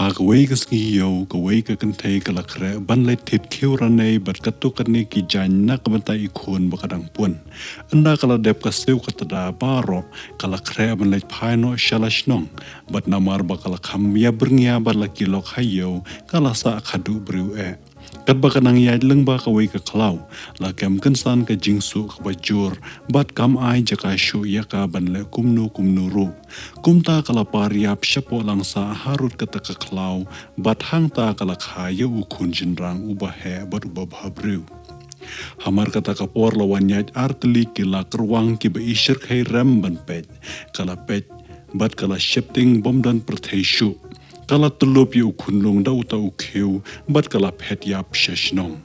Hagaway kasngiyo, gaway kakantay kalakre, banlay tit kiuranay, bat katukanay ki jan na kamatay ikon bakadang pun. Anda kaladep kasiw katada baro, kalakre banlay paino shalashnong, bat namar bakalakam ya berngya balakilok hayo, kalasa akadu briu Kat baka nang yad lang ba kaway kaklaw, lakam kansan ka jingsu kabajur, bat kam ay jaka syu yaka banle kumnu ru. Kumta kalapariap siya po lang sa harut kata kaklaw, bat hangta kalakhaya ukun jinrang ubahe bat ubabhabriw. Hamar kata kapor lawan yad arteli kila kerwang kiba isyir kay rem ban pet, kala pet, bat kala shifting bom dan pertesyu. Kala telop yu kunlung da uta ukiu, bat kala pet yap shashnong.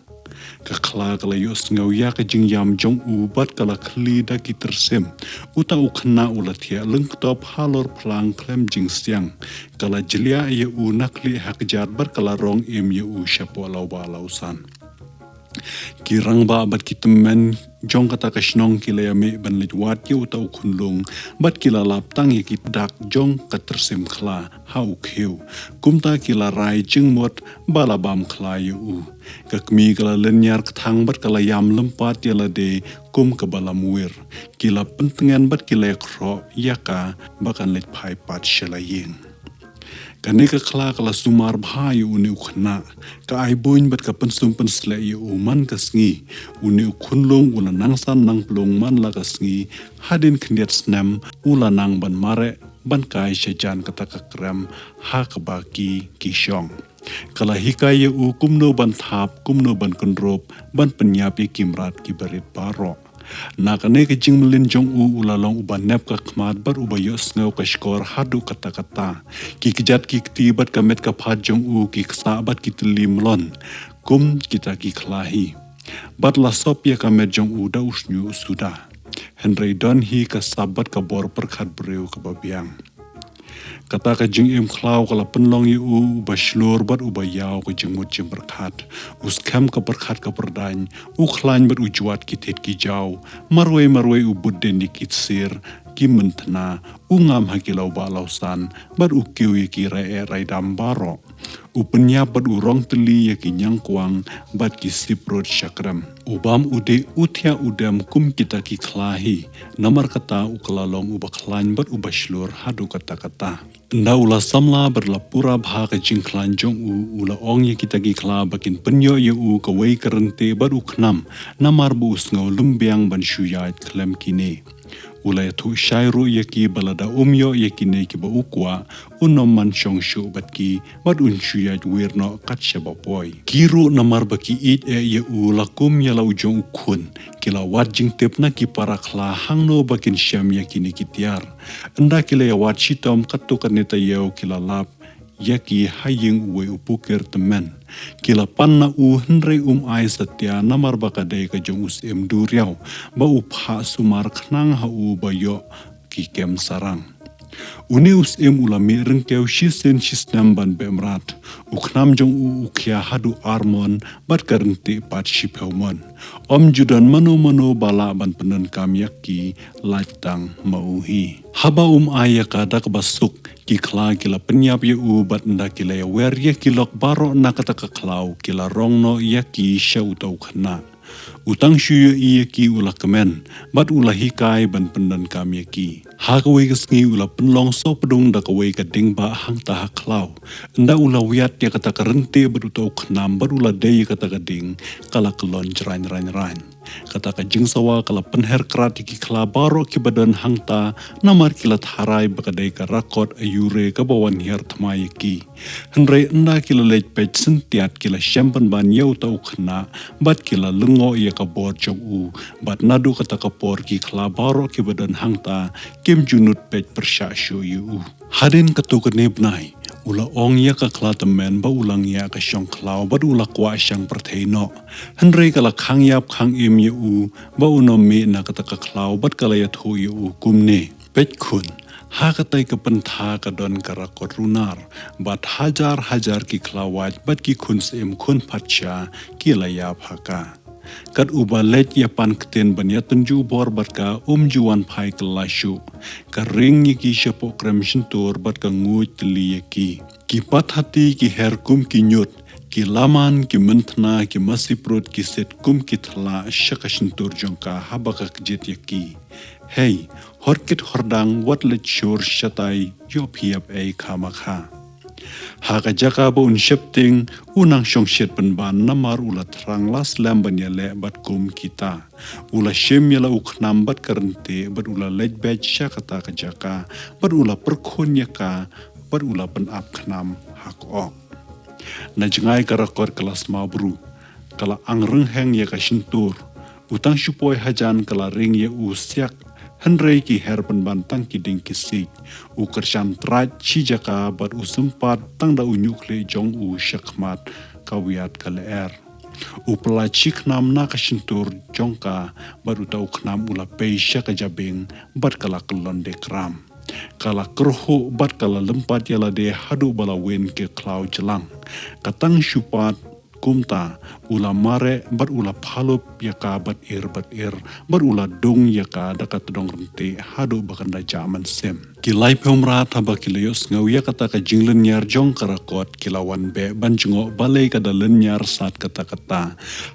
Kakla kala yus ngau ya ka jing yam jong u, bat kala kli da ki tersim. Uta ukna ulatia leng top halor plang klem jing siang. Kala jelia ya u nakli hakjar bat kala rong im ya u syapo lau ba lausan. Kirang ba bat kitemen jong kata kashnong kila yame ban litwat ya uta ukunlung, bat kila laptang ya kidak jong katersim kla hau kiu. Kumta kila rai jing mot balabam kla ya u. Kakmi kala lenyar ketang bat kala yam lempat ya lade kum kebalamwir. Kila pentengan bat kila yakro yaka bakan lit pai pat shalaying. Kani kakla kala sumar bhai uni ukhna, ka ay boin bat ka pensum pensle ya uman kasngi, uni ukunlung ula nangsan nang plung man la kasngi, hadin kendiat snem ula nang ban mare, ban kai syajan kata kakrem, ha kabaki kisyong. Kala hikai ya u kumno ban thap, kumno ban kondrop, ban penyapi kimrat kibarit barok. Nakane ke jing melin jong u ulalong uban nep ka khmat bar ubayos ngau ka skor hadu kata-kata. Ki kejat ki ketibat ka met ka phat jong u ki ksabat ki telim lon. Kum kita ki kelahi. Bat la sop ya ka met jong u da usnyu sudah. Henry don hi ka sabat ka bor perkhat breu ka babiang. Kata ka jing im klau kala penlong yu bashlur bat ubayau ka jing mut jing berkat. Uskam ka berkat ka perdany, ukhlain bat ujuat kitit ki jau, marwe ubudden di kitsir, ki mentena, ungam hakilau balausan, bat ukiu yaki rai dambaro. Upenya bat urong teli yaki nyangkwang, bat ki siprot syakram. Ubam ude utia udam kum kita ki kelahi, namar kata ukalalong ubaklain bat ubashlur hadu kata-kata. Nda ula samla berlapura bha ka jingklan jong u ula ong ya kita gikla bakin penyo ya u kawai kerente baru knam namar bu usngau lumbiang ban syuyait klem kine. Ula ya tu syairu ya ki balada umyo ya kine ki ba ukwa unom man syong syu bat ki bat un syuyait wirno kat syabapoy. Kiru namar baki it ya u lakum ya lau jong ukun kila wat jing tep na ki para kla hangno bakin syam ya kine ki tiar. Enda kila ya wat shitom katukan neta yau kila lap yaki haying uwe upukir temen. Kila panna u henry ay setia namar bakadai ka jong usim duriau ba upha sumar knang ha u bayo ki kem sarang. Uni usim ulami rengkeu shisen shisnam ban bemrat. Uknam jong u ukia hadu armon bat karenti pat shipheumon. Om judan mano bala ban penen kam yaki laitang mauhi. Haba ayaka dak basuk ki kla kila penyap ya u bat nda kila ya wer ya kilok baro na kata kaklau kila rongno ya ki syau tau khna. Utang syuyo iya ki ula kemen, bat ula hikai ban pendan kami ki. Hakawai kesngi ula penlong so pedung da kawai ka dingba hang taha klau. Nda ula wiat ya kata kerente bat utau khnam bat ula day kata kading kala kelon jerain. Kata ka jing sawa kala penher kerat ki kla baro ki badan hang ta namar kilat harai bakadai ka rakot ayure ka bawan her thmai ki. Henry nda kila lej pej sentiat kila syampan ban yau tau khna bat kila lengo ya ka bor jong u bat nadu kata kapor ki kla baro ki badan hang ta kim junut pej persya syu yu. Hadin ketuk nebnai ula ong ya ka kla temen ba ulang ya ka syong klau bat ula kwa syang perteino. Henry kala khang yap khang im ya u ba unomi na kata ka klau bat kala ya thu ya u kumne. Pej kun ha katai ka pentha ka don karakot runar bat hajar ki klawaj bat ki kun seim kun patcha ki layap haka. Kat uba let ya pan kten ban ya tunju bor bat ka juan pai kelasyu. Ka ring ki syapo krem shintur bat ka nguj teli ki. ki pathati ki herkum ki nyut ki laman ki mentna ki masiprut ki setkum ki thala shakashintur jongka habaka kjet yaki hey horkit hordang watlet shur shatai yopiap ei kamakha haka jaka ba un shepting unang shongshit penban namar ula terang las lamban yale bat kum kita ula shem yala ukhnam bat karente bat ula lejbej shakata ka jaka bat ula perkhon yaka bat ula pen ap khnam hak ok na jengai karakor kelas mabru kala angreng heng ya kashintur utang syupoy hajan kala ring ya usyak henrei ki herpen bantang ki ding ki sik u kersan trat chi jaka bat usumpat tang da unyukle jong u syakmat kawiat kala er u pelacik nam na kashintur jongka bat utau knam ula peisya ka jabing bat kala kelon de kram kala kerho bat kala lempat yala de hadu bala wen ke klau jelang katang syupat kumta ula mare bat ula palup yaka bat ir bat ula dong yaka dakat dong rente hadu bakanda jaman sem kilai pemra thaba kilayos ngau yakata ka jinglen nyar jong karakot kilawan be banjungo balai kada len nyar sat kata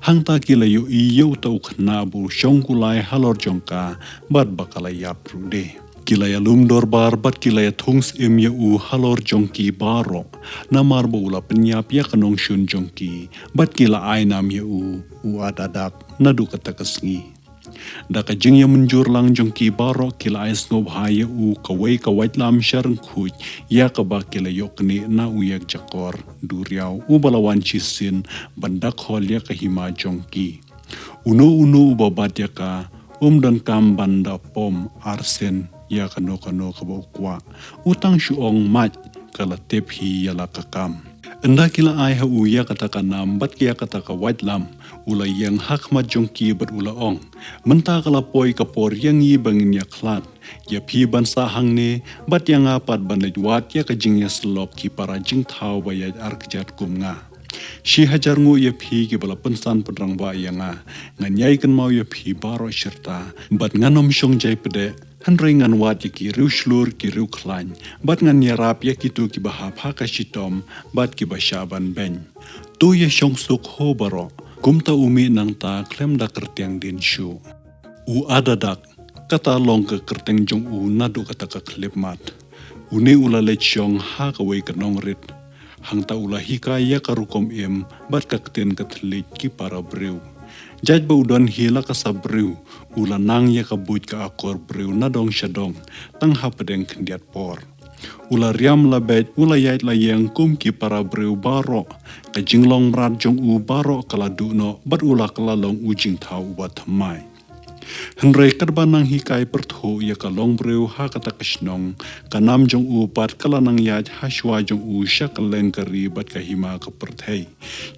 hangta kilayo iyo tau khna bu shongkulai halor jongka bat bakala yap rude kilaya lumdor bar bat kilaya thungs ya u halor jongki baro namar bo ula penyap ya kanong shun jongki bat kila ainam ya u adadak nadu kata kesngi daka jing ya menjur lang jongki baro kila ais ngob haya u kawai lam syareng khuj ya kaba kila yokni na uyak jakor duriau u balawan chisin bandak hol ya kahima jongki uno babat ya ka dan kam banda pom arsen ya kano kabo kwa utang syuong mat kala tephi yala kakam enda kila ai ha u ya kata kanam bat kia kata ka white lam ula yang hak mat jongki bat ula ong menta kala poi kapor yang yi bangin ya klat ya phi ban sa hang ne bat yang apat ban wat ya ka jing ya slop ki para jing thau ba ya ar kjat kum nga shi hajar ngu ya phi ki bala pensan pedrang ba yanga nganyai kan mau ya phi baro shirta bat nganom shong jai pede hanrei ngan wat ya ki riu shlur ki riu klan bat ngan yarap ya ki tu ki baha phaka shitom bat ki bashaban ben tu ya shong suk ho baro kumta umi nang ta klem da kertiang din shu u adadak kata long ke kerteng jong u nadu kata ka klip mat uni ula le chong ha ka wei kanong rit hang ta ula hikaya karukom em bat kakten katlik ki para breu jaj ba udon hila ka sabreu ula nang ya ka buj ka akor breu na dong syadong tang ha pedeng kendiat por ula riam la bet ula yait la yang kum ki para breu baro ka jinglong mrat jong u baro kala duno bat ula kala long ujing thau wat mai henrei karbanang hikai pertho ya ka long breu ha kata kasnong kanam jong u pat kala nang yaj hashwa jong u shak leng kari bat ka hima ka perthei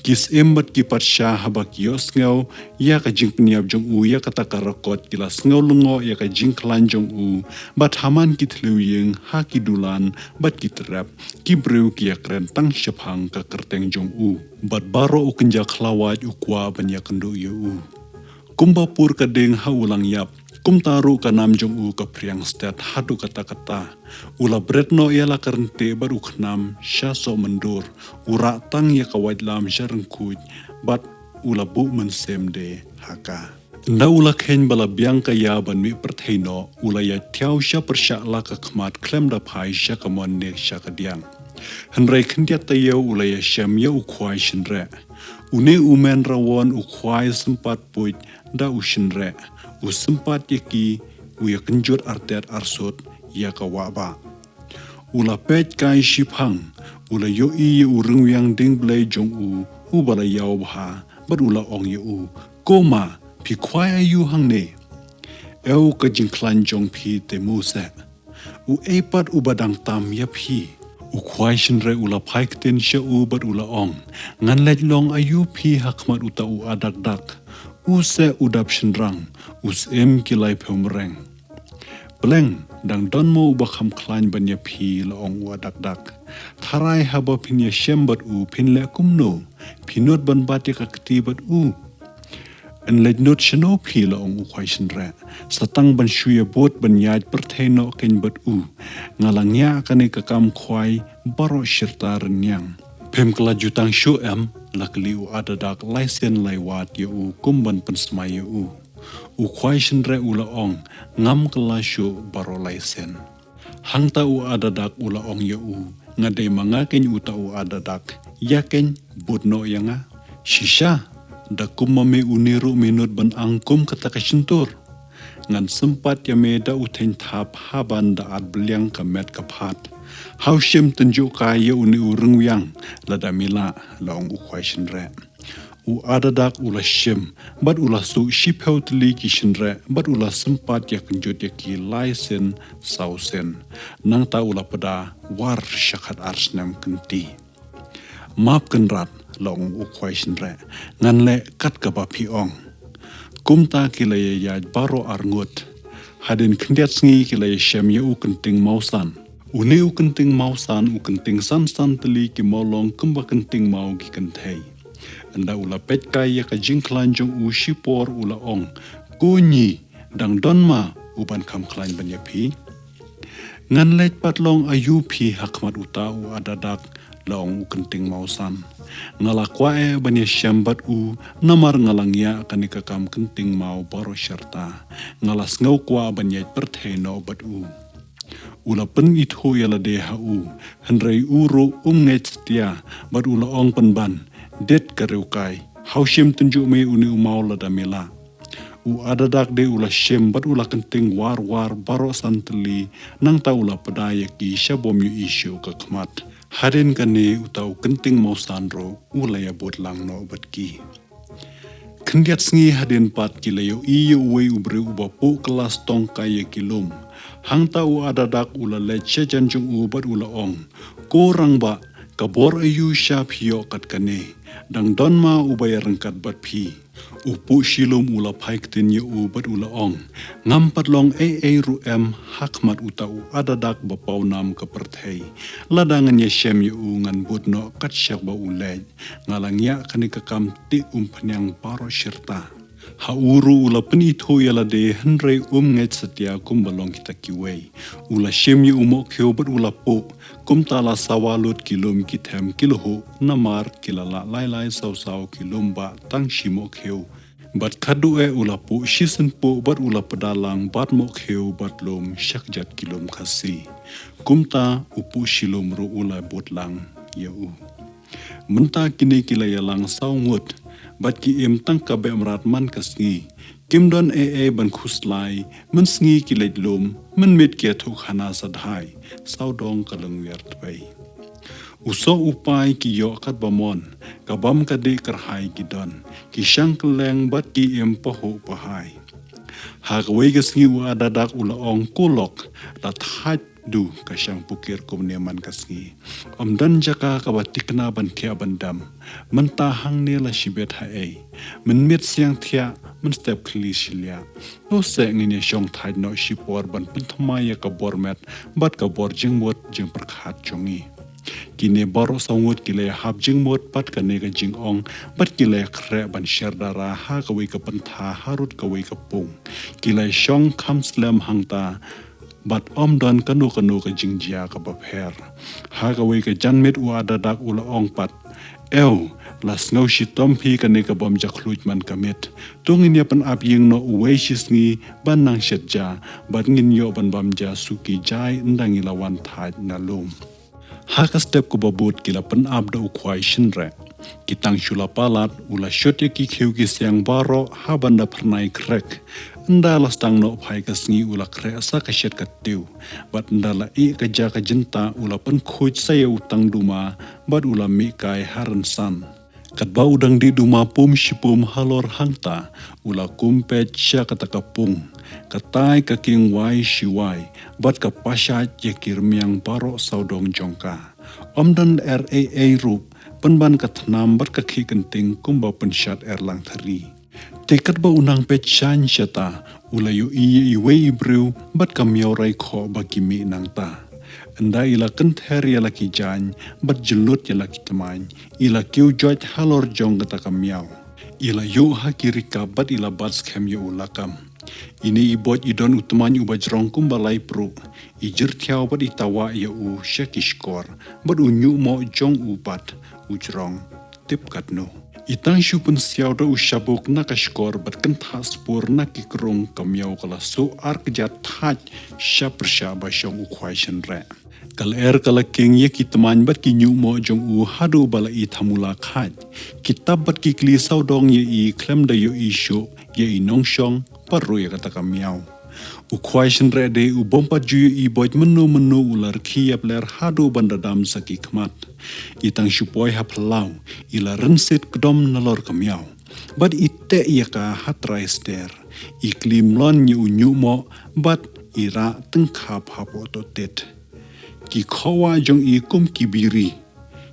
kis embat ki pat sha habak yos ngau ya ka jing pniap jong u ya kata karakot kilas ngau lungo ya ka jing klan jong u bat haman ki thlu yeng ha ki dulan bat ki trap ki breu ki akren tang shaphang ka kerteng jong u bat baro u kenja khlawaj u kwa banya kendu yu u kumba pur kadeng ha ulang yap kum taru ka nam jong u ka priang stat hadu kata ula bretno yala karente baru khnam sha so mendur ura tang ya ka wadlam jareng kuj bat ula bu men semde haka nda ula khen bala biang ka ya ban mi pertheino ula ya thiau sha persha la ka khmat klem da phai sha ka mon ne sha ka diang henrei khindia tayo ula ya sham ya u khwai shinre une umen rawon u khwai sempat puj da ushinre usempat yaki uya kenjut artet arsut ya kawaba ula pet kai shiphang ula yo i urung yang ding blai jong u bala yaw bha bat ula ong u koma pi khwai ayu hang ne eu ka jing klan jong phi te mu se u epat u badang tam ya phi u khwai shinre ula phaik ten sha u bat ula ong ngan lej long ayu phi hakmat uta u adak dak use udap shinrang us em kilai phomreng bleng dang don mo ba kham klan banya phi la ong wa dak dak tharai haba phin ya shem bat u phin le kumno phinot ban ba te ka kti bat u an lej not shano phi la ong ukhwai shin re satang ban shuya bot ban yaj pertheno ken bat u ngalang ya kane ka kam khwai baro shirtar nyang phem kala jutang shu am lakli u adadak laisen laiwat ye u kumban pensmai u khwai shin re u la ong ngam kala shu baro laisen hangta u adadak u la ong ye u ngade manga ken u ta u adadak yaken budno yanga shisha da kumame uniru minut ban angkum kata kasintur ngan sempat ya meda uten thap haban da ad bliang kamet kaphat haushim tunju kaya uni urung yang lada mila laong ukhwai shinre u adadak ula shim bad ula su shiphautli ki shinre bad ula sempat ya kunjut ya ki laisen sausen nang ta ula pada war shakat arsnam kunti map kenrat long ukhwai shinre ngan le kat ka ba phi ong kumta kilaya ya baro arngut hadin khndiat sngi kilaya shem ya u kunting mausan uni u kunting mausan u kunting san tli ki molong kumba kunting mau ki kanthei anda ula pet kai ya ka jingklan jong u shipor ula ong kunyi dang donma uban kam klain ban ya phi ngan let patlong ayu phi hakmat uta u adadak long kenting mausan ngalakwae bani syambat u namar ngalangya kanika kam kenting mau baro syarta ngalas ngau kwa banyai pertheno bat u ula pen itho yala deha u henrei uro nget setia bat ula ong penban det kareukai haushim tunju me uni umau lada mela u adadak de ula shem bat ula kenting war baro santeli nang ta ula pedaya ki syabom yu isyu ka khmat harin kane utau kenting mau sandro ulaya bot lang no batki kendiat sngi hadin pat kilayo iyo uwe ubre uba po kelas tong kaya kilum hangta u adadak ula leche janjung u bat ula ong korang ba kabor ayu syap hiyo kat kane dang donma ubaya rengkat bat pi upu shilum ula paik tin ye u bat ula ong ngampat long ru em hakmat utau adadak bapau nam keperthei ladangan ye shem ye u ngan budno kat syak ba ulej ngalang ya kanika kam ti penyang paro syirta hauru ula penitho yala de henrei nget setia balong kita kiwei ula shem ye umo kheu bat ula po tala sawalut kilum kithem kilho namar kilala lai saw kilum ba tang shimo kheu bat khadu ula po shisen po bat ula pedalang bat mo kheu bat lom syakjat kilum khasi kumta upu shilum ru ula botlang ya u menta kini kilaya lang sawngut bat ki em tang ka be mrat man kasngi kim don ban khuslai men sngi kilai lom men mit ke thu khana sadhai saudong kalung wer tbai uso upai ki yo kat bamon kabam ka de karhai ki don ki shankleng bat ki em paho pahai hagwei kasngi wa dadak ula ong kulok la thaj du kasyang pukir kumneman kasngi omdan jaka kabatikna ban kia bandam mentahang ne la shibet hae menmit siang thia men step khli shilia no se ngine shong thai no shipor ban pinthmaya ka bormet bat ka bor jingmot jing prakhat chongi kine baro sawngut kile hab jingmot pat ka ne ka jingong bat kile khre ban sherdara ha ka wi ka pantha harut ka wi ka pung kile shong kham slam hangta bat don kanu ka jingjia ka bapher ha ka wei ka janmet u adadak ula ong pat las ngau shi tompi ka ne ka bom jakluj man kamet tungin ya pan ap ying no uwe shisngi ban nang shetja bat ngin yo ban bam ja suki jai ndang ilawan thaj na lum ha ka step ko babut kila pan ap da ukhwai shinre kitang shula palat ula shotya ki kheu ki siang baro ha banda pernai krek ndala stang no phai ka sngi ula kre asa ka shet ka tiu bat ndala I ka ja ka jinta ula pan khoj saya utang duma bat ula mi kai haran san kat ba udang di duma pum shipum halor hangta ula kumpet sya kata kapung katai ka king wai shiwai bat ka pasha ye kirmiang baro saudong jongka omdan rup penban katnam bat ka khi kenting kumba penshat erlang thari tekat ba unang pechan syata ulayo iwe ibreu bat kamyorai kho bagimi nangta anda ila kenther yala ki jan bat jelut yala ki temany ila kiu joj halor jong kata kamyaw ila yu hakirika bat ila bat skem yu ulakam. Ini ibot idon uteman ubajrong kumbalai pru, ijir tiaw bat itawa ya u syakishkor, bat unyu mo jong ubat, ujrong, tip katno. Itang syupun siaw da ushabuk nakashkor bat kentha spur nakikrong kamyaw kala so arkjat thaj syaprsya basyong ukwai shenre. Kal kala king ye kitaman bat ki nyu mo jong u hadu bala I thamula khaj. Kitab bat ki kli saw dong ye I klem da yo isyo ye I nongshong parroy kata kamyaw. Ukwai shenre de u bompat juyo I boit menu ular kiyap ler hadu bandadam saki kmat. Itang syupoy haplau ila rensit kedom nalor kamyaw. Bat ite ka hatrai ster. Iklim lon yu nyumo bat ira tengkap hapoto tet. Ki kawa jong I kum kibiri.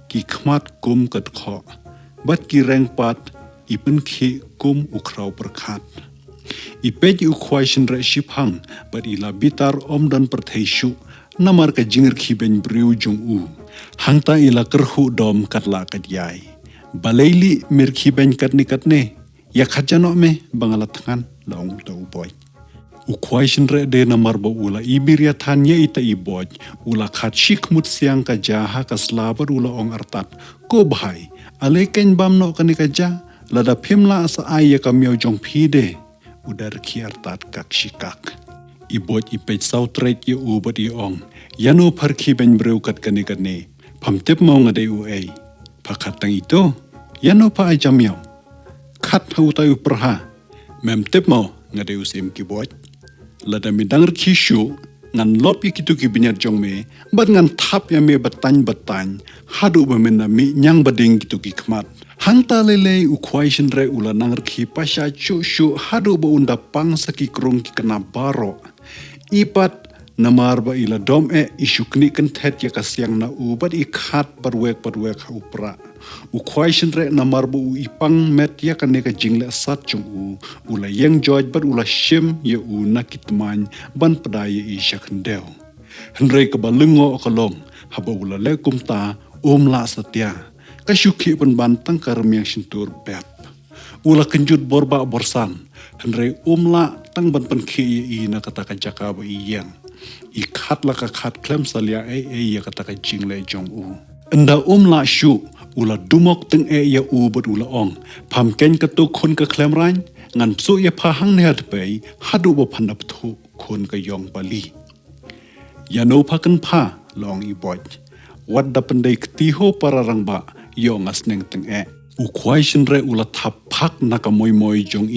Ki kmat kum kat kho. Bat ki rengpat ipun ki kum ukraw perkat. Ipej ukwai shenre shiphang bat ila bitar om dan pertheshu namar ka jingir khiben briu jong u. Hangta ila kerhu dom katla kadyai. Balaili mir khiben katne ya khajano me bangalatkan laung tau boy. Ukwai shenre de namar ba ula ibiria thanya ita iboj ula khat shik mut siang ka jaha ka slabar ula ong artat ko bhai aleken bamno kani ka ja lada phimla sa ay ka miao jong phide udar ki artat kak shikak. Iboj ipej sautret ye ubat I ong yano parki ben breu kat kani pamtip mau ngade uai pakat tang ito yano pa ay jamyaw kat hau tayo perha memtip mau ngade usim kiboj lada midang kishu ngan lop kitu ki binyat jong me bat ngan tap ya me batany hadu bamena mi nyang bading kitu ki kmat hangta lele ukwai shenre ula nangr ki pasha chu hadu ba unda pang saki krong ki kena baro ipat namar ba ila dom isukni kenthet ya kasyang na ubat ikhat barwek upra ukwai shenre namar ba ipang met ya kane ka jingle sat chung ula yang joj bat ula shim ya nakitman ban padaya ishakndeu henre ka balungo kalong haba ula le kumta la satya kasyuki ban bantang karmiang sintur bep ula kenjut borba borsan henre la tang ban ki na kata ka jaka ba iyang ikhat la ka khat klem salia ya kata ka jingle jong enda la shu ula dumok teng ya bat ula ong pamken katu khon ka klem rain ngan su ya phahang ne hat pe hadu bo phanap thu khon ka yong bali yano phakan pha long I boj wat da pandai ktiho pararang ba yong asneng teng ukwai shenre ula thap phak naka moy jong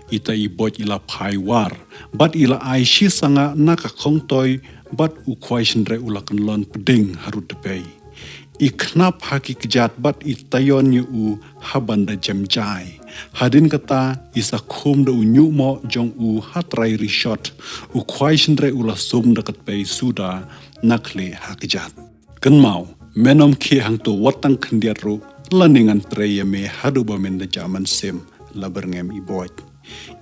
ita I boj ila phai war bat ila ai shi sanga naka khongtoy bat ukwai shenre ula kan lon peding harut pe iknap haki kejat bat itayon yu habanda jamjai hadin kata isa khum da unyu mo jong hatrai rishot ukwai shenre ula sum dakat pe suda nakle hakijat kenmau menom ki hang to watang khendiaru laningan treya me hadu ba men da jaman sem laberngem iboj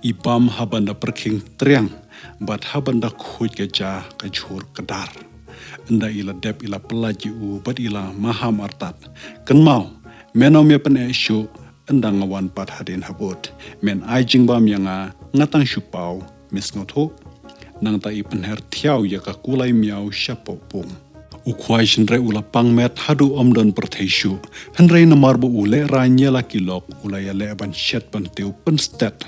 ibam habanda perking triang bat habanda khuj ke ja kajhur kedar enda ila dep ila pelaji bat ila maham artat kenmau menom ya pen syu enda ngawan pat hadin habot men ai jingbam yanga ngatang syupau mis ngotho nang ta ipen her thiaw ya ka kulai miau syapopung ukwai shenre ula pangmet hadu omdon pertheshu henre namar bu ule ranya la kilok ula ya le ban shet ban teu penstet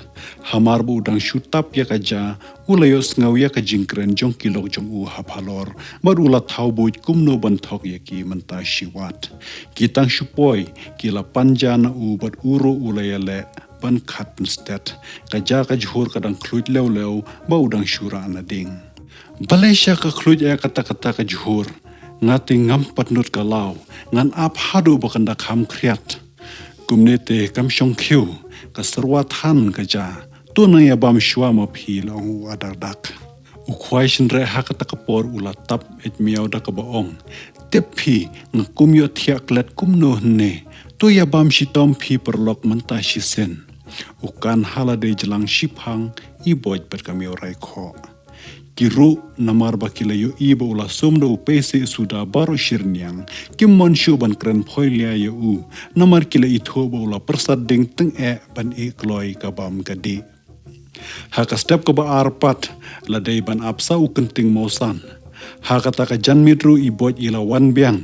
hamar bu dang shutap ya kaja ula yos ngau ya ka jingkren jong kilok jong haphalor mar ula thau bu kumno ban thok ya ki manta shiwat kitang shupoi kila panjana bat uru ula ya le ban khat penstet kaja ka jhur kadang khluj lew ba udang shura anading balesha ka khluj ya kata-kata ka jhur ngati ngam patnut kalau ngan ap hadu bakanda kham kriat kumnete kam shong khiu ka sarwathan ka ja tu na ya bam shwa ma phil ong adardak ukhwai shenre hakata kapor ula tap et miau da ka baong tepi ngakum yo thiak let kumno ne tu ya bam shitom phi perlok manta shisen ukan halade jelang shiphang iboj per kamio rai kho kiru namar bakilayo iba ula somda upese suda baro shirniang kim monshu ban kren phoilia yo u namar kila itho ba ula persad ding teng ban kloi kabam gadi haka step ka ba arpat la dei ban apsa u kenting mosan haka taka janmidru ibot ila wan biang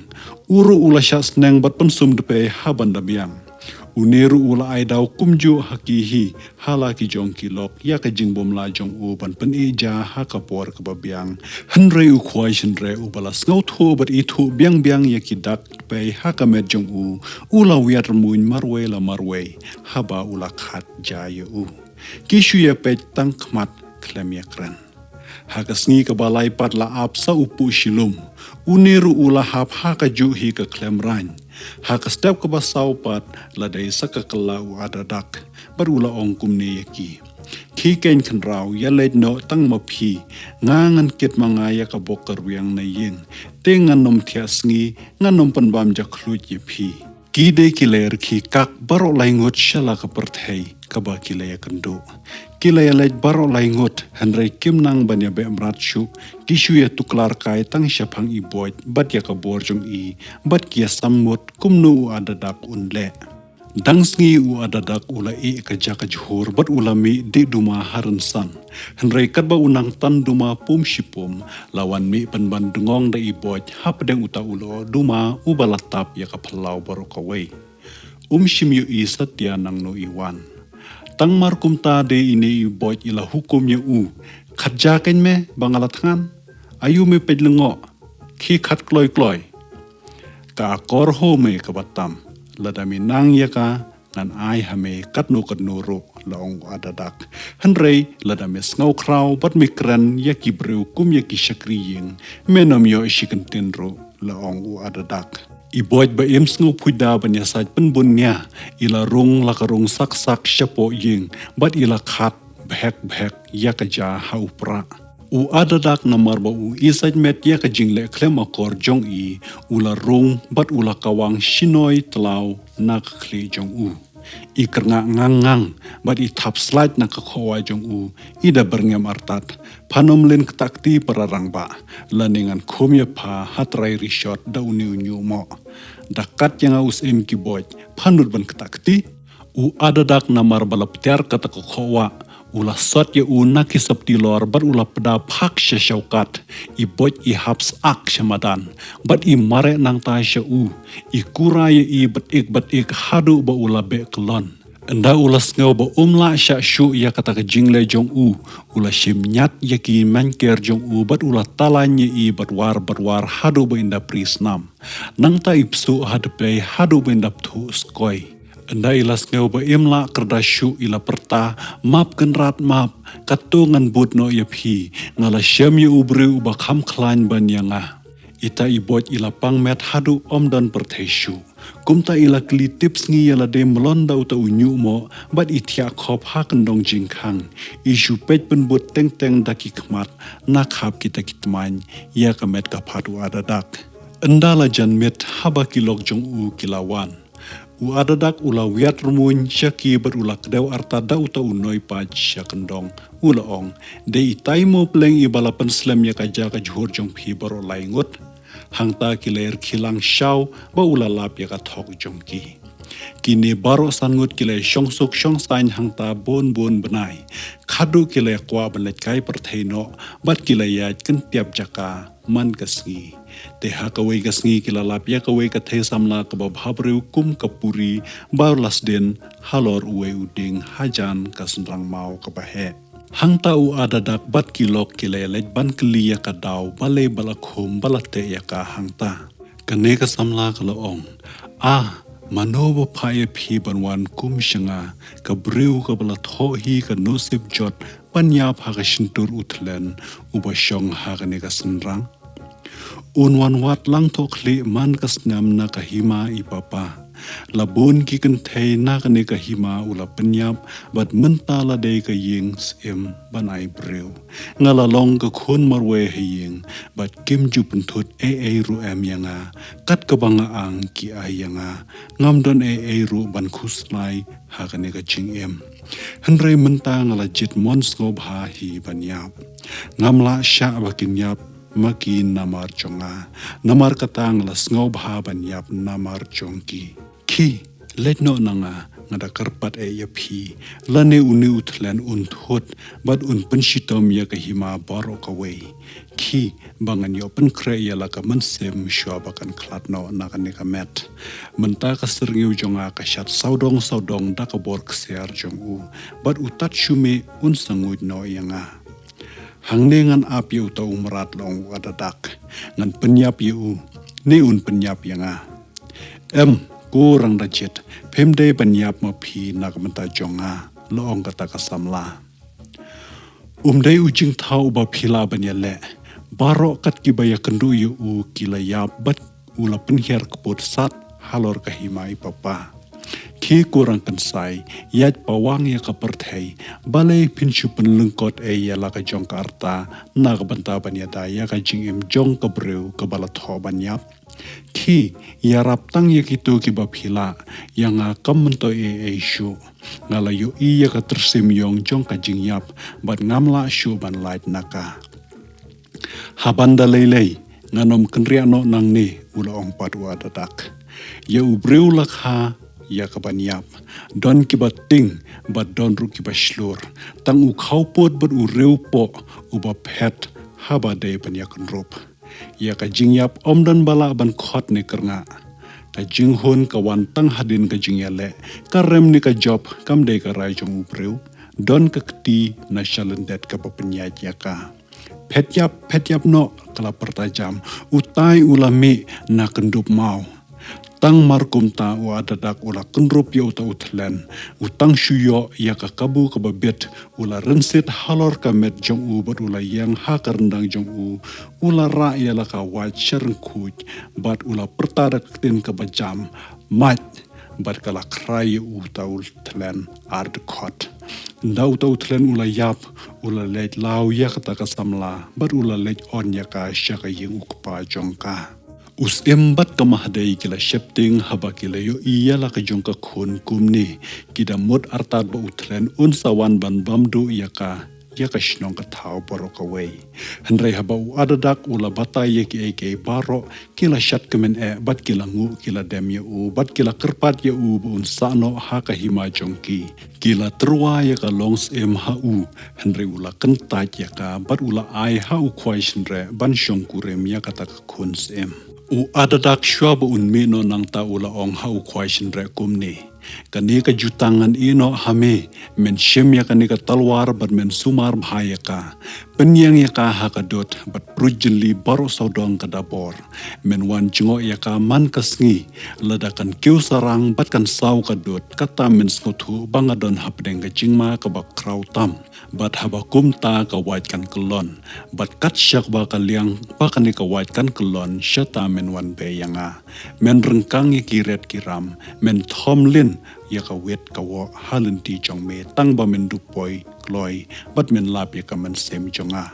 uru ula syas neng bat pensum depe habanda biang uneru ula aidau kumju hakihi hala ki jong kilok ya ka jingbom la jong u ban pen ija haka por ka babiang henre u khwai shenre u balas ngau tho bat i thu biang biang ya ki dak pe haka met jong u ula wiat muin marwe la marwe haba ula khat ja ya u kishu ya pe tang khmat klem ya kran haka sngi ka balai pat la ap sa upu shilum uneru ula hap haka ju hi ka klem rain haka step ka basau pat la dei saka kala u adadak barula ong kumne yaki ki ken kan raw ya led no tang ma phi ngangan kit manga ya ka bokar wiang na yin te nganom thia sngi nganom pan bam ja khlut ye phi ki de kiler ki kak baro laingot shala ka perthei ka ba kilaya kando kilaya led baro laingot hanrai kim nang banya be amrat shu kishu ya tuklar kai tang shapang i boy bat ya ka borjong i bat kia sammut kumnu adadak unle dang sngi u adadak ula e ka jaka jhur bat ulami de duma harun san hanrai kat ba unang tan duma pum shipum lawan mi panban dungong da i boy hap deng uta ulo duma ubalatap ya ka phalau baro ka wei shimyu i satya nang no iwan tang mar kumta de ini boy ila hukum ya u khatja ken me bangalathan ayu me pedlengo khi khat kloi kloi ka kor ho me ka batam ladami nang ya ka nan ai hame katnu ro laong adadak hanrei ladami snau kraw bat mikran ya ki breu kum ya ki shakri ying menom yo shikantin ro laong u adadak iboy ba em sngu puida banya saj penbunnya ila rung lakarung sak sak shapo ying bat ila khat bhek ya ka ja haupra u adadak namar ba u isaj met ya ka jingle klem akor jong i ula rung bat ula kawang shinoi tlaw nak kli jong u ikerna ngang bat i thap slide na ka khowai jong u ida berngam artat panomlen ketakti pararang ba laningan khomya pha hatrai resort da unyu mo dakat yang aus em ki boy panut ban ketakti u adadak namar balap tiar kata ka khowa ula sot ya u naki sapti lor bar ula pada phak shaukat i boy i haps ak shamadan bat i mare nang ta sha u i kura ya i bat ik hadu ba ula be klon anda ula sngaw ba umla sha shu ya kata ka jingle jong u ula shimnyat ya ki manker jong u bat ula talanya i bat war hadu ba inda prisnam nang ta ipsu hadu pe hadu ba inda thu skoi anda ilas ngau ba imla kerdasyu ila perta map kenrat map katungan but no ya phi ngala syam yu ubru ba kham khlain ban yanga ita ibot ila pangmet hadu omdan perthesyu kumta ila kli tips ngi yala de melonda uta unyu mo bat ithia khop ha kendong jingkhang isu pet penbut teng daki khmat nak hap kita kitman ya kamet ka phatu adadak endala janmet haba kilok jong u kilawan u adadak ula wiat rumuin syaki berula kedew arta dauta unoi paj syakendong ula ong de itai mo pleng ibala penslam ya kaja ka jhur jong phi baro laingot hangta kiler khilang shaw ba ula lap ya ka thok jong ki kini baro sangut kile syongsuk syongsain hangta bon benai khadu kile kwa belet kai pertheino bat kile ya kentiap jaka man kasngi te hakawai kasngi kila lapya kawai ka the samla ka babhabreu kum kapuri barlas den halor uwe uding hajan kasenrang mau ka bahe hangta u adadak bat kilok kilelej ban kliya ka daw balay balakhum balate ya ka hangta kane ka samla ka loong manobo phaye phi banwan kum shanga ka breu ka bala tho hi ka nosip jot panya pha ka shintur uthlen uba shong ha ka ne ka senrang unwan wat lang thok li man kasnyam na kahima ipapa labon ki kan thei na ka ne ka hima ula penyap bat menta la de ka ying sem ban ai breu ngala long ka khon marwe hiying bat kim ju puntut ru em yanga kat ka banga ang ki ayanga ngam don ru ban khuslai ha ka ne ka ching em henrei menta ngala jit mon skob ha hi banyap ngamla sha bakin yap makin namar chonga namar katang la sngob ha banyap namar chongki ki letno nanga ngada karpat yapi lane uni utlan unthot bad un penshitom ya kahima baro kawai ki bangan yo pen kre ya la ka mensem shwa bakan klatno nakane ka met menta ka serngiu jonga ka shat saudong da ka bor kser jong u bad utat shume un sangud no yanga hangne ngan api u tau merat long wadadak ngan penyap yu ni un penyap yanga kurang dacet pemde penyap mapi nak menta jonga loong kata kasamla umdai ujing tau ba phila banyale baro kat ki baya kendu yu u kila yap bat ula penher keput sat halor kahimai papa ki kurang kensai yat pawang ya kaperthai balai pinchu penlengkot ya la ka jong karta nak benta banyada ya ka jing jong kabreu ka balatho banyap ki ya raptang ya kitu ki baphila yang akam mento shu ngala yu iya ka tersim yong jong ka jing yap bat ngamla shu ban light naka habanda lelei nganom kenriano nang ni ula ong patwa dadak ya ubreu lakha ya kabanyap don kibating bat don ru kibashlur tang u khaupot bat u reupo u ba phet haba de banyakan rup ya ka jingyap omdan bala ban khot ne kernga ka jinghon ka wan tang hadin ka jingyale karem ni ka job kam de ka rai jong u breu don ka kti na shalendet ka papenyat ya ka phet yap no kala pertajam utai ulami na kendup mau tang markum ta wa dadak ula kenrup ya uta utlen utang shuyo ya ka kabu ka babet ula rensit halor ka met jong u bat ula yang ha karendang jong u ula ra ya la ka wa chern kuj bat ula pertadak tin ka bajam mat bat kala krai uta utlen ard khot ndau ta utlen ula yap ula let lau ya ka samla bat ula let on ya ka sha ka yeng ukpa jong ka us embat kamahdai kila shepting haba kila yo iya la ka jongka khon kumni kida mod artat ba utlen un sawan ban bamdu yaka shnong ka thau boro ka wei handrai haba u adadak ula bata yeki eke baro kila shat kemen bat kila ngu kila dem ya u bat kila kerpat ya u un sano ha ka hima jongki kila terwa ya ka longs em ha u handrai ula kentat ya ka bat ula ai ha u khwai shinre ban shong kurem ya kata ka khon em u adadak shwa ba un me no nang ta ula ong ha u khwai shinre kumni kani ka jutangan ino hame men shem ya kani ka talwar bat men sumar bhaya ka penyang ya ka ha ka dot bat prujli baro saudong ka dabor men wan jingo ya ka man kasngi ladakan kiu sarang bat kan sau ka dot kata men skotu bangadon hapdeng ka jingma ka bak krautam bat haba kumta ka wait kan kelon bat kat syak ba ka liang ba kani ka wait kan kelon syata men wan be yanga men rengkang ya kiret kiram men thomlin ya ka wet ka wo halenti jong me tang ba men dupoi kloi bat men lap ya ka men sem jonga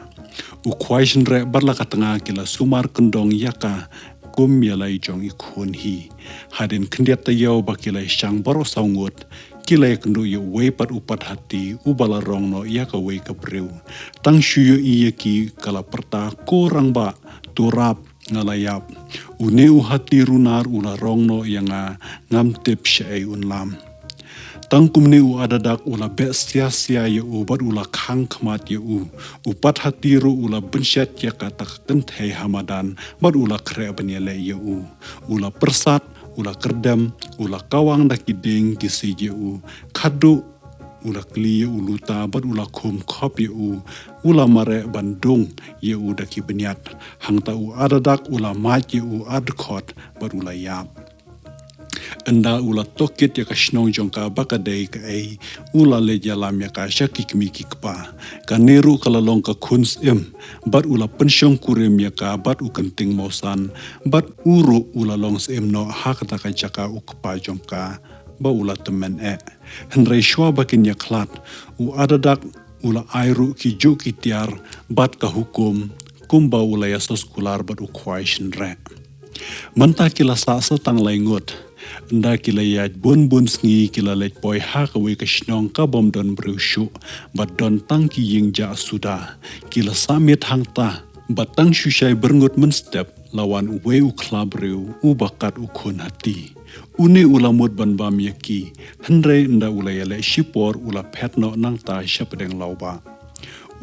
u khwai shinre barla ka tanga kila sumar kendong ya ka kum ya lai jong i khon hi hadin khndiat ta yo ba kila shang baro saungut kila ya kendu ya wei pat upat hati ubala rong no ya ka wei ka breu tang shuyo iya ki kala perta korang ba turap ngalayap une u hati runar ula rong no yang ngam tip syai unlam tang kumni u adadak ula be sia ya u bat ula khang khmat ya u upat hati ru ula bensyat ya kata kenthai hamadan bat ula kre banyale ya u ula persat ula kerdam ula kawang dakiding kisi ya u khadu ula kli uluta bat ula khum khop u ula mare bandung ye u daki benyat hang ta u adadak ula mat ye u adkhot bat ula yap Enda ula tokit ya ka shnong jong ka baka dei ka ei ula le jalam ya ka shakik mi kikpa ka neru kalalong ka kuns bat ula pensyong kurim ya ka bat u kenting mausan bat uru ula long sem no hakata ka jaka ukpa jong ka ba ula temen henrei shwa bakin ya klat u adadak ula airu ki ju ki tiar bat ka hukum kumba ula ya soskular bat u kwai shinre manta kila sa tang laingot nda kila ya bun sngi kila lej boy ha ka we ka shnong ka bom don brushu bat don tang ki ying ja suda kila samit hang ta bat tang shushai berngut men step lawan we u klabreu u bakat u kun hati uni ulamut ban bam yaki henre nda ulayale shipor ula petno nang ta shapdeng lauba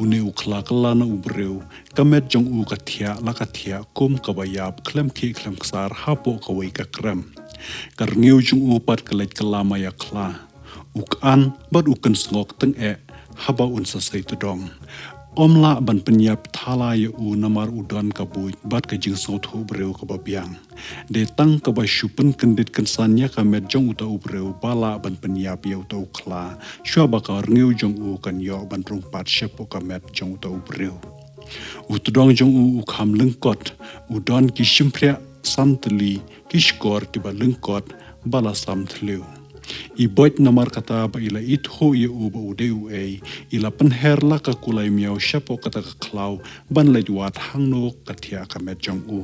uni ukla kalana ubreu kamet jong u kathia la kathia kum kabayap klem ki klem ksar hapo kawai ka krem karngiu jong u pat kalej kalama ya kla ukan bat ukan sngok teng haba un sa sai tudong omla ban penyap thala ya u namar udon kabui bat ka jing so thu breu ka babiang de tang ka ba shupen kendit kensannya kamet jong uta ubreu bala ban penyap ya uta ukla shwa ba ka rngiu jong u kan yo ban rung pat shepo kamet jong uta ubreu utudong jong u kham lengkot udon ki shimpria samtli kishkor ki ba lengkot bala samtliu ibot namar kata ba ila itho ye u ba udeu ila penher la ka kulai miau shapo kata ka klau ban lejwat hangno kathia kamet jong u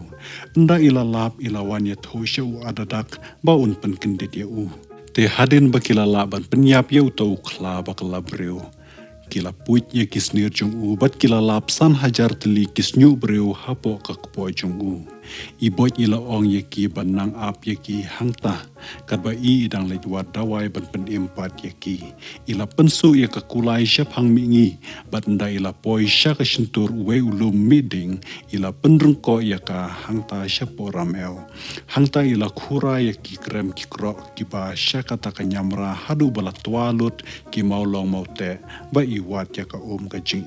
nda ila lap ila wan ye tho shau adadak ba un pen kendit ye u te hadin ba kila laban penyap ye to khla ba kala breu kila puit ye kisnir jong u bat kila lap san hajar teli kisnyu breu hapo ka kpo jong u ibot ila ong ye ki banang ap ye ki hangta kadba I idang lejwat dawai ban pen empat ye ki ila pensu ye ka kulai syap hang mingi bat nda ila poi sya ka shintur we ulum meeting ila penrengko ye ka hangta syap ramel hangta ila khura ye ki krem ki kro ki ba sya kata ka nyamra hadu bala twalut ki maulong maute ba iwat ye ka ka jing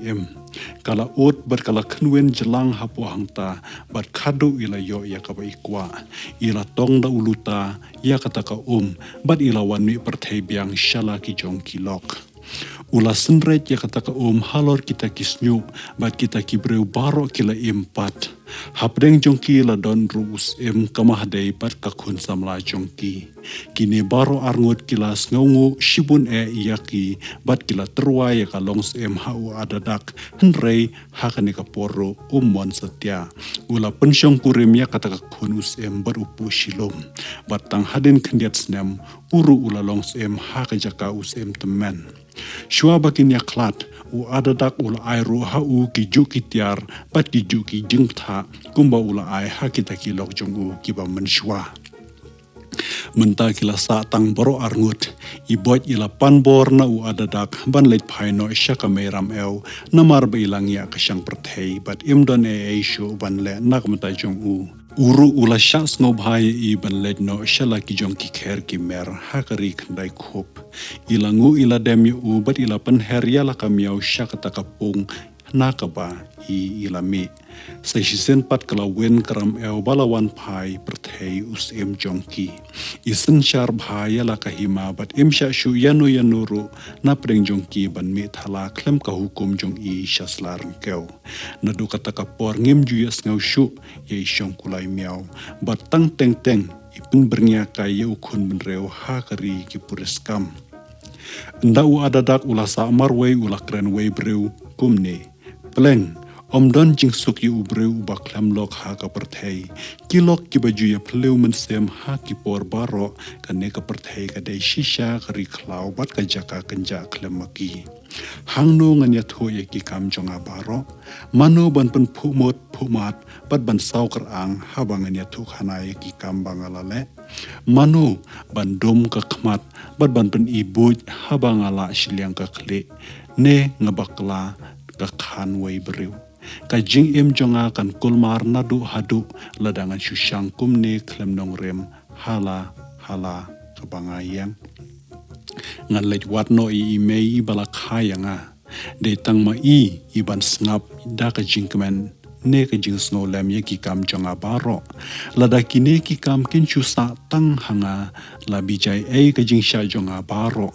kala ot berkala kenwen jelang hapo hangta bat kadu ila yo ya ka ba ikwa ila tong da uluta ya kata ka bat ila wanmi perthei biang shala ki jong kilok ula senret ya kata ka halor kita kisnyu bat kita kibreu baro kila empat hapdeng jongki la don ruus kamahdei bat ka khun samla jongki kini baro arngut kila sngongu shibun yaki bat kila terwa ya ka longs hau adadak henrei hakani ka poro mon setia ula pensyong kurim ya kata ka khun bat upu shilom bat tang hadin kendiat snem uru ula longs haka jaka temen shua bakin ya klat u adadak ula airu hau ki juki tiar bat ki juki jingtha kumba ula ai hakita ki lok jong u ki ba menshua menta kila sa tang boro arngut ibot ila panbor na u adadak ban leit phaino syaka meram namar ba ilang ya kasyang perthei bat imdon shu ban le nakmata jong u uru ula syas ngobhai I ban leit no syala ki jong ki kher ki mer hakari khandai khop ilangu ila dem u bat ila penher ya la kamiau syakata kapung nakaba I ilami sa shisen pat kala wen karam balawan pai perthei jongki isen syar bhaya la kahima bat sya shu yanuru na preng jongki ban mi thala klem ka hukum jong I syaslar keu nadu kata kapor ngim juyas ngau shu ye syong kulai miau bat tang teng teng ipun bernya kaya ukun benreu hakari ki pureskam ndau adadak ula sa marwei ula kren wei breu kumne pleng Don jing suk yu ubreu baklam lok ha ka perthei kilok ki baju ya pleu mensem ha ki por baro kane ka perthei ka dei shisha ka riklau bat ka jaka kenja klemaki hangno ngan ya tho ye ki kam jonga baro mano ban pen phumat bat ban sau ang habangan ya thu khana ye ki kam bangalale mano ban dom ka khmat bat ban pen ibuj habangala shiliang ka khle ne ngabakla ka khan wei breu ka jing jonga kan kulmar nadu hadu ladangan syusyang kumne klem nong rem hala kabangayang ngan lej watno I mei balak hayanga de tang ma I iban snap da ka jing kemen ne ka jing snow lam ye ki kam jonga baro lada kine ki kam kin chu sa tang hanga la bijai e ka jing sha jonga baro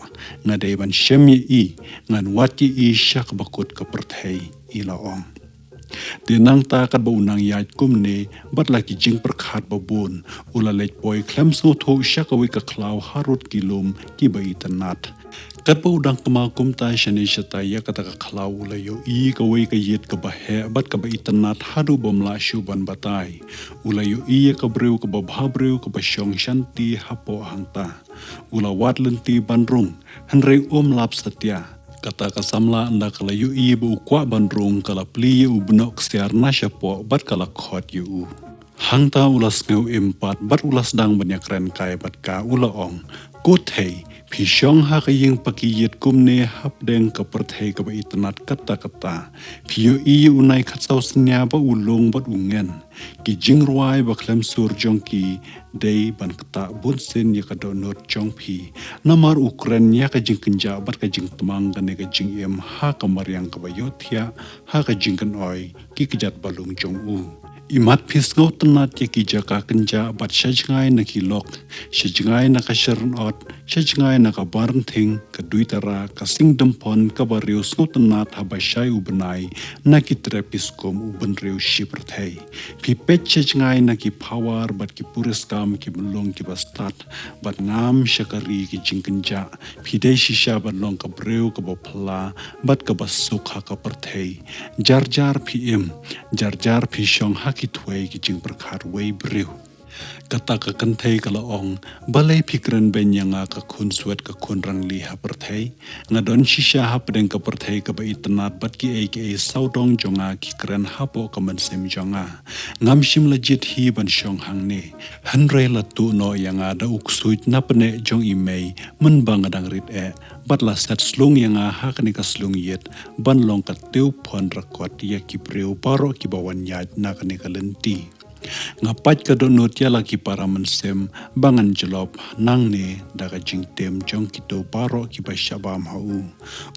nga de ban shem ye i ngan wat ki i shak bakut ka perthei i la ong ti nang ta kat ba unang yai kum ne bat la ki jing perkhat ba bun ula lech boy klem so tho shak awi ka klau harut kilum ki ba itanat kat ba udang kama kum ta shani shata ya kata ka klau ula yo i ka wei ka yet ka ba he bat ka ba itanat hadu bom la shu ban batai ula yo i ka breu ka ba bhabreu ka ba shong shanti hapo hangta ula wat lenti bandrung hanrei lap satya kata kasamla anda kala yu i bu kwa bandrung kala pli u bunok siar nasya po bat kala khot yu hangta ulas ngeu empat bat ulas dang banyak ren kai bat ka ula ong kuthei phi shong ha ka ying pakiyet kumne hap deng ka perthei ka ba itnat kata kata phi yu i unai khatsau snya ba ulung bat ungen ki jingruai ba klem sur jong ki dei ban kata bun sen ya ka donot jong phi namar ukren ya ka jing kenja bat ka jing temang ka ne ka jing em ha ka maryang ka ba yothia ha ka jing kan oi ki kijat balung jong u imat phis ngau tanat ya ki jaka kenja bat shajngai na ki lok shajngai na ka sharon ot shajngai na ka barn thing ka duitara ka singdom pon ka ba riu ngau tanat ha ba shai u banai na ki trepis kom u ban riu shipr thai phi pet shajngai na ki power bat ki puris kam ki long ki bastat bat ngam shakari ki jingkenja phi dei shisha ban long ka breu ka ba phla bat ka ba sukha ka perthei jar jar phi em jar jar phi shong ha ki thuai ki jing perkhat wei breu kata ka kanthei kala ong balai fikran ben yanga ka khun suat ka khun rangli ha perthei ngadon shisha ha pedeng ka perthei ka ba itnat bat ki ai saudong jonga ki kran ha po ka man sem jonga ngam shim legit hi ban shong hang ne hanre la tu no yanga da uksuit na pne jong i mei mun bang dang rit e bat la sat slung yanga ha ka ni ka slung yet ban long ka teu phon rakot ya ki breu paro ki bawan yat na ka ni ka lenti ngapat ka donot ya laki para mensem bangan jelop nang ne daga jing tem jong kito paro ki ba shabam hau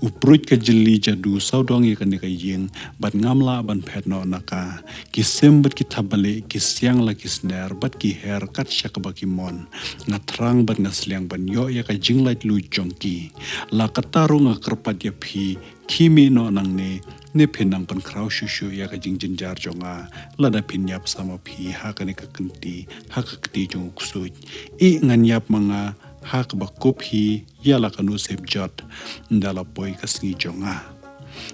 uprut ka jeli jadu saudong ye kan ka yeng bat ngamla ban phet no naka ki sem bat ki thabale ki siang la ki sner bat ki her kat shak ba ki mon ngatrang bat ngasliang ban yo ya ka jing lait lu jong ki la kataru ngakrpat ya phi kimi no nang ne phenang pan krau shushu ya ka jing jinjar jonga lada phinyap sama phi ha ka ne ka kanti ha ka kti jong kusui I nganyap manga ha ka ba kophi ya la kanu sep jot ndala boy ka sngi jonga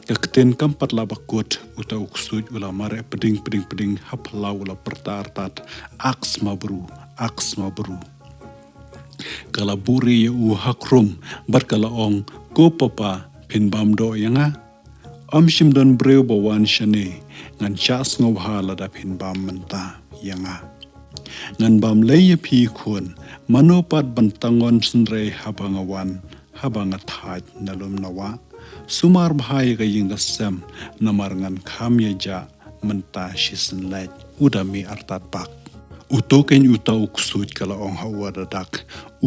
ka kten kampat la bakut uta uksui ula mare peding ha phla ula pertar tat aks mabru kala buri u hakrum bar kala ong ko papa phin bam do yanga amshim don breu bawan shane ngan chas ngau hala da phin bam manta yanga ngan bam leye phi khun manopat bantangon sunre habangawan habanga thaj nalum nawa sumar bhai ga yinga sam namar ngan kham ye ja manta shisin lait udami artat pak utoken uta uksut kala ong hawa dak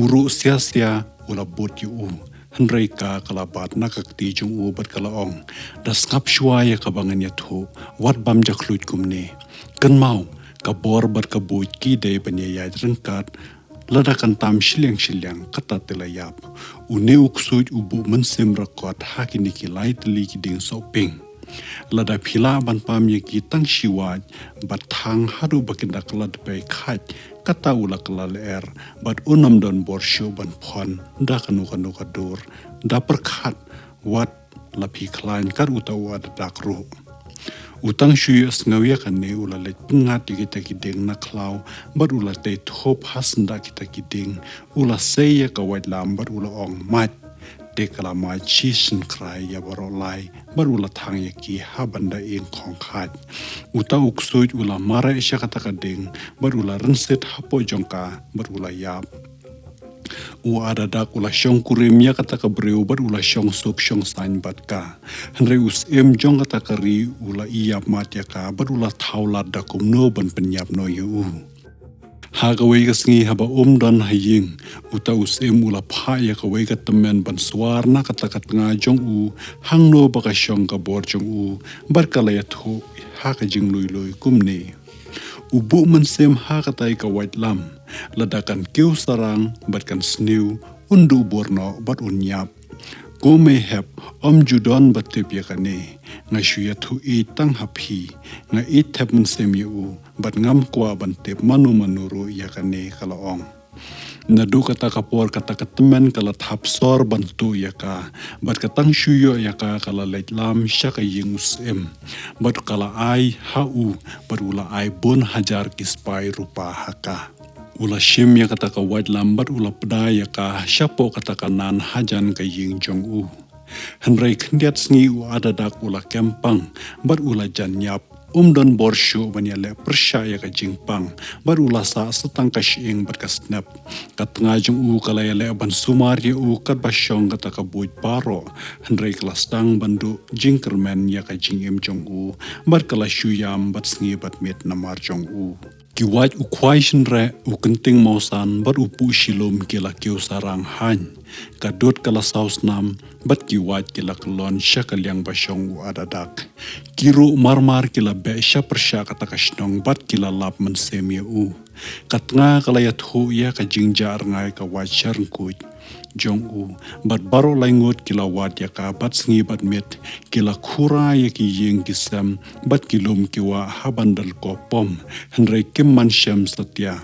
uru sia ula bot yu hanrei ka kalabat nakakti jung u bat kala ong das ngap shwaya kabangan ya thu wat bam jaklut kumne kan mau ka bor bat ka buit ki de banya ya rengkat ladakan tam shiliang kata telayap une uksut ubu mensem rakot hakini ki lait li ki ding soping lada phila ban pam ye ki tang shiwaj bat thang hadu bakindak lad pe khat kata ulak lal bat unam don borsho ban phon da kanu kadur da perkhat wat lapi klain kar utawa dakru utang shuyas ngawya kanne ula le ngat kita kideng na klaw bat ula te thop hasnda kita kideng ula seya ka wait lam bat ula ong mat te kala ma chisn krai ya barolai barula thang ya ki habanda in khong khat uta uksui ula mara isha kata kading barula renset hapo jongka barula yap u ada dak ula shong kurim ya kata ka breu barula shong sup shong sain bat ka hanre us em jong kata kari ula iyap mat ya ka barula thaulat da kum no ban penyap no yu Hagaway kasngi haba don haying uta usem ula pha ya kaway katamen ban swar na katakat nga jong u hangno baka syong ka bor jong u barkalaya tho haka jing lui lui kumne ubu mensem hakatai ka white lam ladakan kiu sarang batkan snew undu borno bat unyap ko may hep judon batip ya kane nga shuya thu I tang hapi nga thep mensem yu bat ngam kwa bantip manu manuru ya kane kalaong nadu kata kapor kata ketemen kala thap sor bantu ya ka bat katang shuyo ya ka kala lait lam syaka yingus bat kala ai hau bat ula ai bon hajar kispai rupa haka ula shim ya kata ka white lambat ula peda ya ka syapo kata kanan hajan ka ying jong u henry kendiat sngi u adadak ula kempang bat ula janyap don borsho banyale persya ya ka jingpang bat ula sa setang ka shing bat ka snap kat nga jong u kala ya le ban sumar ya u kat basyong kata ka buit paro henry klastang bandu jingkermen ya ka jingim jong u bat kala shuyam bat sngi bat met namar jong u kiwaj ukwai shinre ukenting mausan bat upu shilom kila kiu sarang han kadot kala saus nam bat kiwaj kila kelon syakalyang basyong u adadak kiru marmar kila be sya persya kata kashnong bat kila lap mensem ya u katnga kala yat hu ya ka jingjar ngai ka wachar kuj jong u bat baro laingot kila wat ya ka bat sngi bat met kila khura ya ki yeng kisam bat kilum kiwa habandal ko pom henry kim man syam satya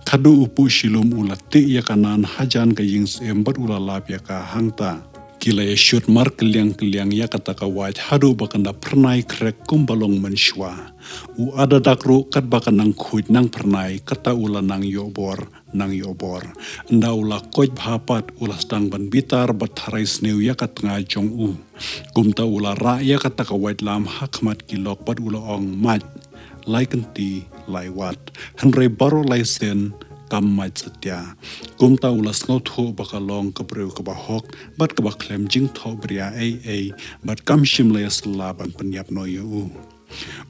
kadu upu shilum ulati ya kanan hajan ka yeng sem bat ulalap ya ka hangta kila ya syut mar keliang ya kata ka wat hadu bakanda pernai krek kumbalong mensywa u ada dakru kat bakan nang khuj nang pernai kata ula nang yobor nda ula koj bhapat ula stang ban bitar bat harai sneu ya kat nga jong u kumta ula ra ya kata ka white lam hakmat kilok bat ula ong mat laikenti laiwat henry baro laisen kam mai satya kumta ulas ngau tho bakalong kabreu ka bahok bat ka baklem jing tho bria ai bat kam shim la yasla ban penyap no yu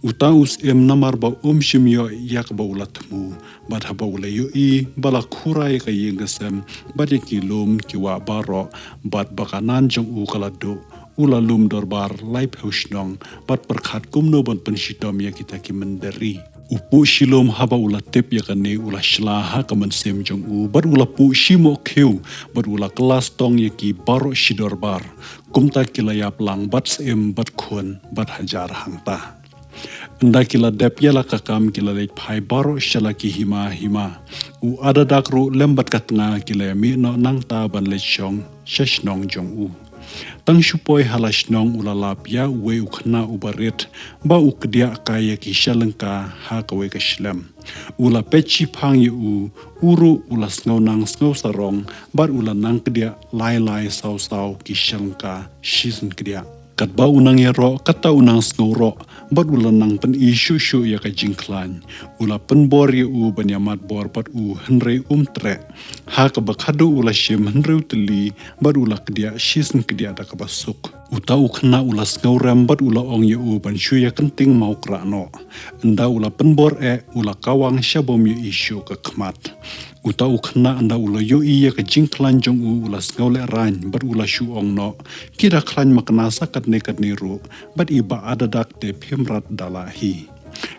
uta us namar ba shim yo yak ba ulatmu bat haba ula yu I bala khurai ka yengasem bat kilum kiwa baro bat bakanan jong u kalado ula lum dorbar laip husnong bat perkhat kumno ban penshitom ya kita ki menderi upu shilom haba ula tip ya kane ula shlaha kaman sem jong u bat ula pu shimo khiu bat ula kelas tong ya ki baro shidor bar kumta kila yap lang bat sem bat khun bat hajar hangta anda kila dep ya la kakam kila leit phai baro shala ki hima u ada dakru lembat katnga kila mi no nang ta ban le chong shashnong jong u tang shupoi halashnong ulalap ya we ukhna ubaret ba ukdia kaya ki shalangka ha kawe ka shlam ula pechi phang yu uru ula sngaw nang sngaw sarong bar ula nang kdia lai saw ki shalangka shizn kdia kat ba unang yero kata unang sngaw bat ula nang pen isu ya ka jingklan ula pen bor yu banyamat bor bat henry tre ha ka bakhadu ula shim henry tli bat ula kdia shizn kdia da ka basuk uta ukhna ula sngaw bat ula ong yu ban ya kenting mau krano anda ula pen bor ula kawang syabom yu isu ka khmat uta ukhna anda ula yu ya ka jingklan jong ula sngaw le ran bat ula shu ong no kira klan makna sakat nekat niru bat iba adadak te phimrat dalahi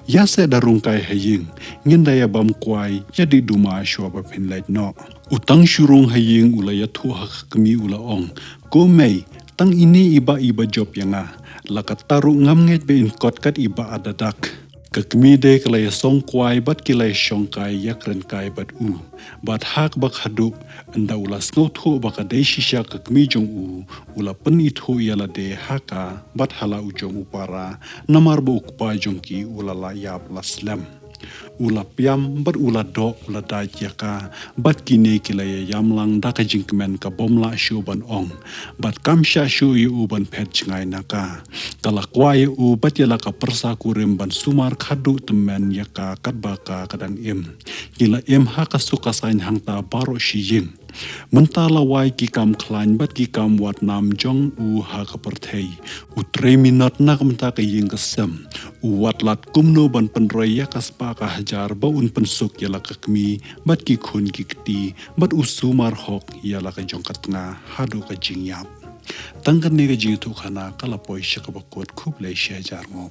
ya se darungkai haying ngindaya bam kwai ya di duma shwa ba phinlait no utang shurung haying ula ya thu hak kami ula ong ko mei tang ini iba job yanga lakataru ngam nget be in kot kat iba adadak kakmi de kalaya song kwai bat kilay shongkai yakren kai bat bat hak bak hadu anda ula sngaw thu baka de shisha kakmi jong ula pen ithu yala de haka bat hala ujong upara namar bo ukpa jong ki ula la yap laslam ula piam bat ula do ula da yaka bat kine kilaya yamlang da ka jingkmen ka bomla shu ban ong bat kamsha shu yu ban phet chingai naka kala kwai bat yala ka persa kurim ban sumar khadu temen yaka kat baka kadang kila haka suka sain hangta baro shijing Mentala wai ki kam klan bat ki kam wat nam jong u ha ka perthei. U 3 minut nak menta ka ying kesem. U wat lat kumno ban penroy ya kaspa ka hajar ba un pensuk ya la kakmi bat ki kun ki kti bat u sumar hok ya la ka jong katnga hadu ka jingyap. Tangkan ni ka jing tu khana kala poi shaka bakot khub le she jar mo.